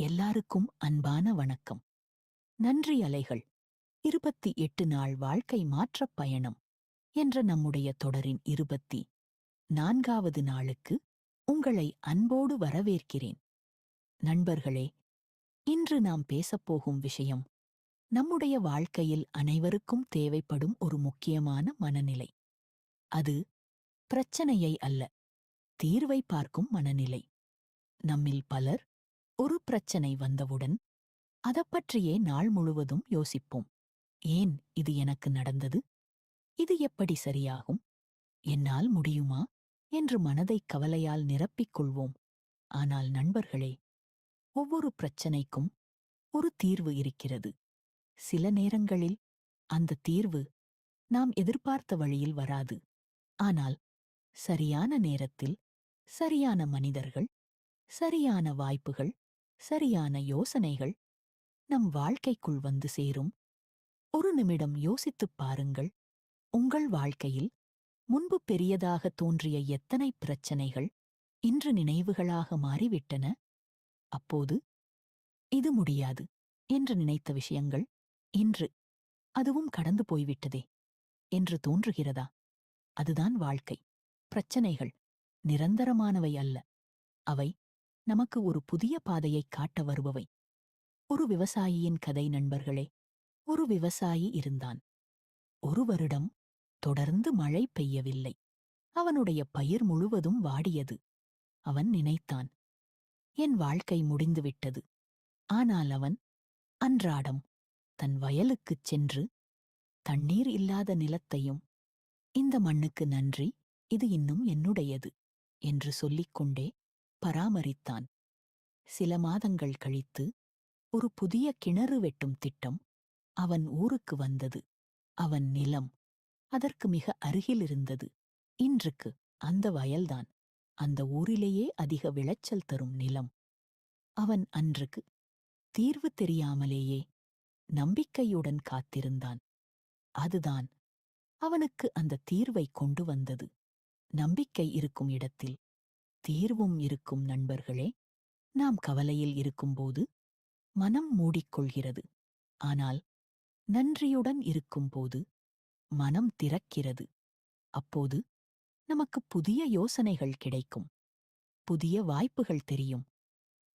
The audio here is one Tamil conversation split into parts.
எல்லாருக்கும் அன்பான வணக்கம். நன்றி அலைகள். 28 நாள் வாழ்க்கை மாற்றப் பயணம் என்ற நம்முடைய தொடரின் 24வது நாளுக்கு உங்களை அன்போடு வரவேற்கிறேன். நண்பர்களே, இன்று நாம் பேசப்போகும் விஷயம் நம்முடைய வாழ்க்கையில் அனைவருக்கும் தேவைப்படும் ஒரு முக்கியமான மனநிலை. அது பிரச்சனையை அல்ல, தீர்வை பார்க்கும் மனநிலை. நம்மில் பலர் ஒரு பிரச்சனை வந்தவுடன் அதப்பற்றியே நாள் முழுவதும் யோசிப்போம். ஏன் இது எனக்கு நடந்தது? இது எப்படி சரியாகும்? என்னால் முடியுமா என்று மனதை கவலையால் நிரப்பிக் கொள்வோம். ஆனால் நண்பர்களே, ஒவ்வொரு பிரச்சனைக்கும் ஒரு தீர்வு இருக்கிறது. சில நேரங்களில் அந்த தீர்வு நாம் எதிர்பார்த்த வழியில் வராது. ஆனால் சரியான நேரத்தில் சரியான மனிதர்கள், சரியான வாய்ப்புகள், சரியான யோசனைகள் நம் வாழ்க்கைக்குள் வந்து சேரும். ஒரு நிமிடம் யோசித்துப் பாருங்கள். உங்கள் வாழ்க்கையில் முன்பு பெரியதாக தோன்றிய எத்தனை பிரச்சனைகள் இன்று நினைவுகளாக மாறிவிட்டன? அப்போது இது முடியாது என்று நினைத்த விஷயங்கள் இன்று அதுவும் கடந்து போய்விட்டதே என்று தோன்றுகிறதா? அதுதான் வாழ்க்கை. பிரச்சனைகள் நிரந்தரமானவை அல்ல. அவை நமக்கு ஒரு புதிய பாதையைக் காட்ட வருபவை. ஒரு விவசாயியின் கதை நண்பர்களே. ஒரு விவசாயி இருந்தான். ஒரு வருடம் தொடர்ந்து மழை பெய்யவில்லை. அவனுடைய பயிர் முழுவதும் வாடியது. அவன் நினைத்தான், என் வாழ்க்கை முடிந்துவிட்டது. ஆனால் அவன் அன்றாடம் தன் வயலுக்குச் சென்று தண்ணீர் இல்லாத நிலத்தையும், இந்த மண்ணுக்கு நன்றி, இது இன்னும் என்னுடையது என்று சொல்லிக் கொண்டே பராமரித்தான். சில மாதங்கள் கழித்து ஒரு புதிய கிணறு வெட்டும் திட்டம் அவன் ஊருக்கு வந்தது. அவன் நிலம் அதற்கு மிக அருகில் இருந்தது. இன்றுக்கு அந்த வயல்தான் அந்த ஊரிலேயே அதிக விளைச்சல் தரும் நிலம். அவன் அன்றுக்கு தீர்வு தெரியாமலேயே நம்பிக்கையுடன் காத்திருந்தான். அதுதான் அவனுக்கு அந்த தீர்வை கொண்டு வந்தது. நம்பிக்கை இருக்கும் இடத்தில் தீர்வும் இருக்கும் நண்பர்களே. நாம் கவலையில் இருக்கும்போது மனம் மூடிக்கொள்கிறது. ஆனால் நன்றியுடன் இருக்கும்போது மனம் திறக்கிறது. அப்போது நமக்கு புதிய யோசனைகள் கிடைக்கும். புதிய வாய்ப்புகள் தெரியும்.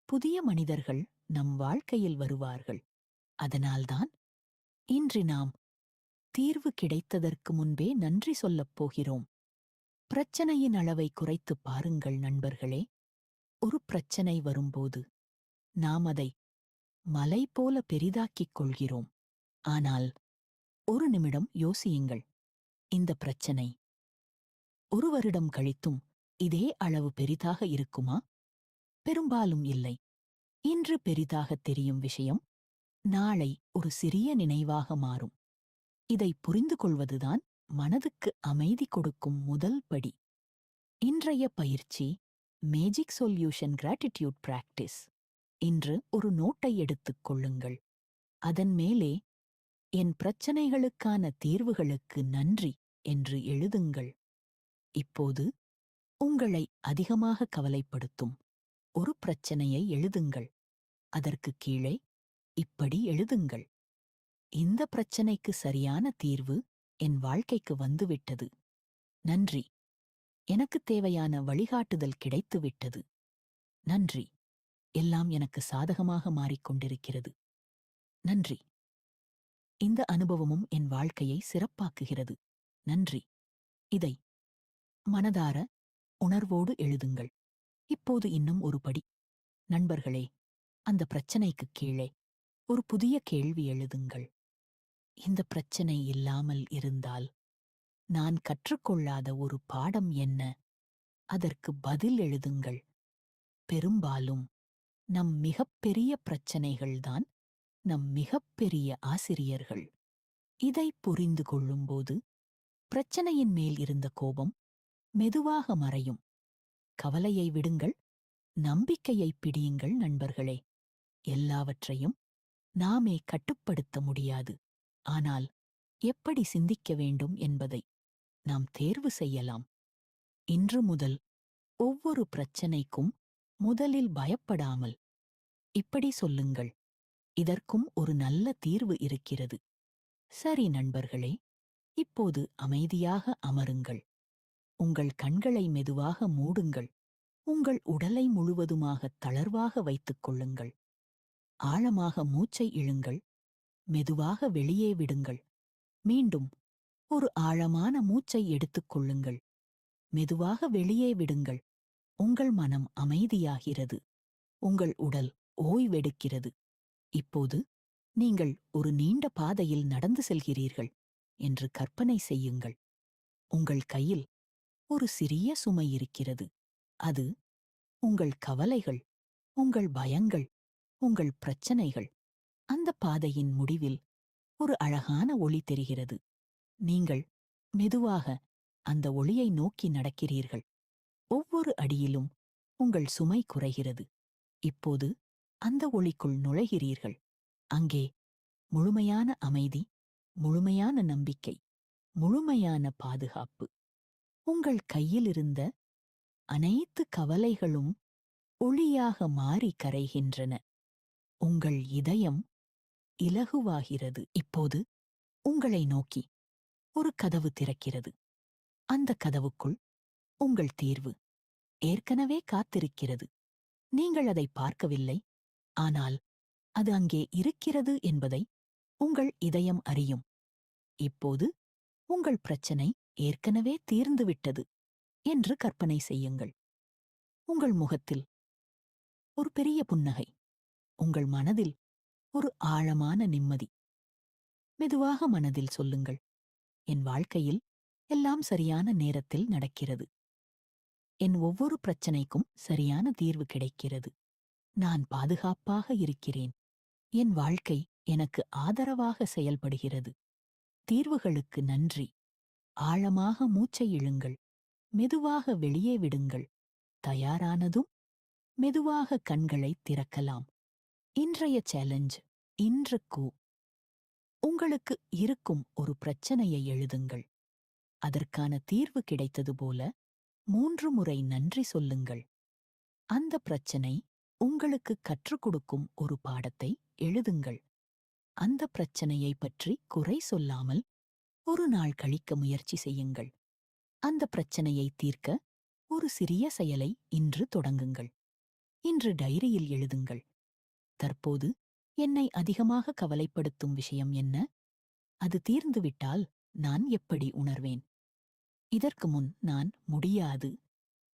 புதிய மனிதர்கள் நம் வாழ்க்கையில் வருவார்கள். அதனால்தான் இன்று நாம் தீர்வு கிடைத்ததற்கு முன்பே நன்றி சொல்லப் போகிறோம். பிரச்சனையின் அளவை குறைத்துப் பாருங்கள் நண்பர்களே. ஒரு பிரச்சனை வரும்போது நாம் அதை மலை போல பெரிதாக்கிக் கொள்கிறோம். ஆனால் ஒரு நிமிடம் யோசியுங்கள். இந்த பிரச்சனை ஒரு வருடம் கழித்தும் இதே அளவு பெரிதாக இருக்குமா? பெரும்பாலும் இல்லை. இன்று பெரிதாகத் தெரியும் விஷயம் நாளை ஒரு சிறிய நினைவாக மாறும். இதை புரிந்து கொள்வதுதான் மனதுக்கு அமைதி கொடுக்கும் முதல் படி. இன்றைய பயிற்சி மேஜிக் சொல்யூஷன் கிராட்டிட்யூட் பிராக்டிஸ். இன்று ஒரு நோட்டை எடுத்துக் கொள்ளுங்கள். அதன் மேலே என் பிரச்சனைகளுக்கான தீர்வுகளுக்கு நன்றி என்று எழுதுங்கள். இப்போது உங்களை அதிகமாக கவலைப்படுத்தும் ஒரு பிரச்சனையை எழுதுங்கள். அதற்கு கீழே இப்படி எழுதுங்கள். இந்த பிரச்சனைக்கு சரியான தீர்வு என் வாழ்க்கைக்கு வந்துவிட்டது. நன்றி. எனக்கு தேவையான வழிகாட்டுதல் கிடைத்துவிட்டது. நன்றி. எல்லாம் எனக்கு சாதகமாக மாறிக்கொண்டிருக்கிறது. நன்றி. இந்த அனுபவமும் என் வாழ்க்கையை சிறப்பாக்குகிறது. நன்றி. இதை மனதார உணர்வோடு எழுதுங்கள். இப்போது இன்னும் ஒரு படி. நண்பர்களே, அந்த பிரச்சனைக்குக் கீழே ஒரு புதிய கேள்வி எழுதுங்கள். இந்த பிரச்சனை இல்லாமல் இருந்தால் நான் கற்றுக்கொள்ளாத ஒரு பாடம் என்ன? அதற்கு பதில் எழுதுங்கள். பெரும்பாலும் நம் மிகப்பெரிய பிரச்சனைகள்தான் நம் மிகப்பெரிய ஆசிரியர்கள். இதை புரிந்து கொள்ளும்போது பிரச்சனையின் மேல் இருந்த கோபம் மெதுவாக மறையும். கவலையை விடுங்கள். நம்பிக்கையை பிடியுங்கள் நண்பர்களே. எல்லாவற்றையும் நாமே கட்டுப்படுத்த முடியாது. ஆனால் எப்படி சிந்திக்க வேண்டும் என்பதை நாம் தேர்வு செய்யலாம். இன்று முதல் ஒவ்வொரு பிரச்சனைக்கும் முதலில் பயப்படாமல் இப்படி சொல்லுங்கள், இதற்கும் ஒரு நல்ல தீர்வு இருக்கிறது. சரி நண்பர்களே, இப்போது அமைதியாக அமருங்கள். உங்கள் கண்களை மெதுவாக மூடுங்கள். உங்கள் உடலை முழுவதுமாக தளர்வாக வைத்துக் கொள்ளுங்கள். ஆழமாக மூச்சை இழுங்கள். மெதுவாக வெளியே விடுங்கள். மீண்டும் ஒரு ஆழமான மூச்சை எடுத்துக் கொள்ளுங்கள். மெதுவாக வெளியே விடுங்கள். உங்கள் மனம் அமைதியாகிறது. உங்கள் உடல் ஓய்வெடுக்கிறது. இப்போது நீங்கள் ஒரு நீண்ட பாதையில் நடந்து செல்கிறீர்கள் என்று கற்பனை செய்யுங்கள். உங்கள் கையில் ஒரு சிறிய சுமை இருக்கிறது. அது உங்கள் கவலைகள், உங்கள் பயங்கள், உங்கள் பிரச்சனைகள். அந்த பாதையின் முடிவில் ஒரு அழகான ஒளி தெரிகிறது. நீங்கள் மெதுவாக அந்த ஒளியை நோக்கி நடக்கிறீர்கள். ஒவ்வொரு அடியிலும் உங்கள் சுமை குறைகிறது. இப்போது அந்த ஒளிக்குள் நுழைகிறீர்கள். அங்கே முழுமையான அமைதி, முழுமையான நம்பிக்கை, முழுமையான பாதுகாப்பு. உங்கள் கையில் இருந்த அனைத்து கவலைகளும் ஒளியாக மாறி கரைகின்றன. உங்கள் இதயம் இலகுவாகிறது. இப்போது உங்களை நோக்கி ஒரு கதவு திறக்கிறது. அந்த கதவுக்குள் உங்கள் தீர்வு ஏற்கனவே காத்திருக்கிறது. நீங்கள் அதை பார்க்கவில்லை, ஆனால் அது அங்கே இருக்கிறது என்பதை உங்கள் இதயம் அறியும். இப்போது உங்கள் பிரச்சனை ஏற்கனவே தீர்ந்துவிட்டது என்று கற்பனை செய்யுங்கள். உங்கள் முகத்தில் ஒரு பெரிய புன்னகை. உங்கள் மனதில் ஒரு ஆழமான நிம்மதி. மெதுவாக மனதில் சொல்லுங்கள், என் வாழ்க்கையில் எல்லாம் சரியான நேரத்தில் நடக்கிறது. என் ஒவ்வொரு பிரச்சனைக்கும் சரியான தீர்வு கிடைக்கிறது. நான் பாதுகாப்பாக இருக்கிறேன். என் வாழ்க்கை எனக்கு ஆதரவாக செயல்படுகிறது. தீர்வுகளுக்கு நன்றி. ஆழமாக மூச்சை இழுங்கள். மெதுவாக வெளியே விடுங்கள். தயாரானதும் மெதுவாக கண்களை திறக்கலாம். இன்றைய சேலஞ்ச். இன்றுக்கு உங்களுக்கு இருக்கும் ஒரு பிரச்சனையை எழுதுங்கள். அதற்கான தீர்வு கிடைத்தது போல 3 முறை நன்றி சொல்லுங்கள். அந்த பிரச்சனை உங்களுக்கு கற்றுக் கொடுக்கும் ஒரு பாடத்தை எழுதுங்கள். அந்த பிரச்சனையை பற்றி குறை சொல்லாமல் ஒரு நாள் கழிக்க முயற்சி செய்யுங்கள். அந்த பிரச்சனையை தீர்க்க ஒரு சிறிய செயலை இன்று தொடங்குங்கள். இன்று டைரியில் எழுதுங்கள். தற்போது என்னை அதிகமாக கவலைப்படுத்தும் விஷயம் என்ன? அது தீர்ந்துவிட்டால் நான் எப்படி உணர்வேன்? இதற்கு முன் நான் முடியாது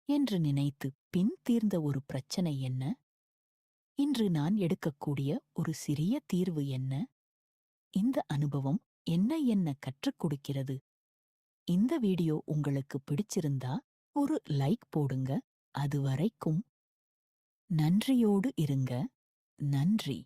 என்று நினைத்து பின் தீர்ந்த ஒரு பிரச்சனை என்ன? இன்று நான் எடுக்கக்கூடிய ஒரு சிறிய தீர்வு என்ன? இந்த அனுபவம் என்ன கற்றுக் கொடுக்கிறது? இந்த வீடியோ உங்களுக்கு பிடிச்சிருந்தா ஒரு லைக் போடுங்க. அதுவரைக்கும் நன்றியோடு இருங்க. நன்றி.